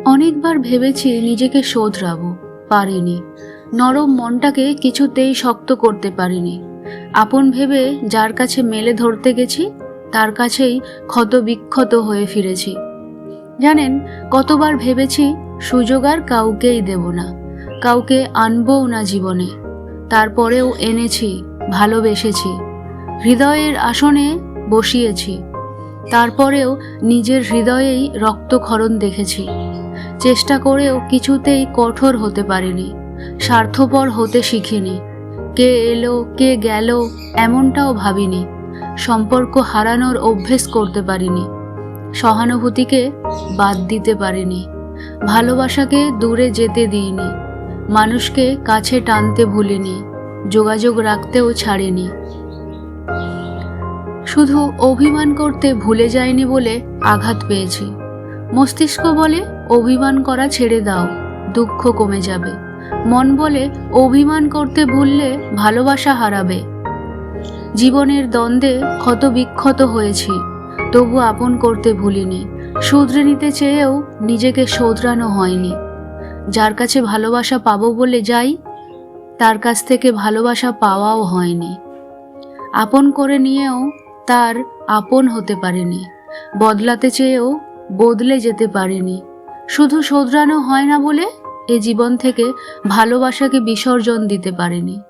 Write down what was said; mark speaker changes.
Speaker 1: অনেকবার ভেবেছি নিজেকে শোধরাবো, পারিনি। নরম মনটাকে কিছুতেই শক্ত করতে পারিনি। আপন ভেবে যার কাছে মেলে ধরতে গেছি, তার কাছেই ক্ষত বিক্ষত হয়ে ফিরেছি। জানেন, কতবার ভেবেছি সুযোগ আর কাউকেই দেব না, কাউকে আনবও না জীবনে। তারপরেও এনেছি, ভালোবেসেছি, হৃদয়ের আসনে বসিয়েছি। তারপরেও নিজের হৃদয়েই রক্তক্ষরণ দেখেছি। চেষ্টা করেও কিছুতেই কঠোর হতে পারিনি, স্বার্থপর হতে শিখিনি। কে এলো কে গেল এমনটাও ভাবিনি। সম্পর্ক হারানোর অভ্যেস করতে পারিনি, সহানুভূতিকে বাদ দিতে পারিনি, ভালোবাসাকে দূরে যেতে দিইনি, মানুষকে কাছে টানতে ভুলিনি, যোগাযোগ রাখতেও ছাড়িনি। শুধু অভিমান করতে ভুলে যায়নি বলে আঘাত পেয়েছি। মস্তিষ্ক বলে অভিমান করা ছেড়ে দাও, দুঃখ কমে যাবে। মন বলে অভিমান করতে ভুললে ভালোবাসা হারাবে। জীবনের দ্বন্দ্বে ক্ষত বিক্ষত হয়েছি, তবু আপন করতে ভুলিনি। শুধরে নিতে চেয়েও নিজেকে শোধরানো হয়নি। যার কাছে ভালোবাসা পাবো বলে যাই, তার কাছ থেকে ভালোবাসা পাওয়াও হয়নি। আপন করে নিয়েও তার আপন হতে পারিনি। বদলাতে চেয়েও বদলে যেতে পারিনি। শুধু শোধরানো হয় না বলে এ জীবন থেকে ভালোবাসাকে বিসর্জন দিতে পারিনি।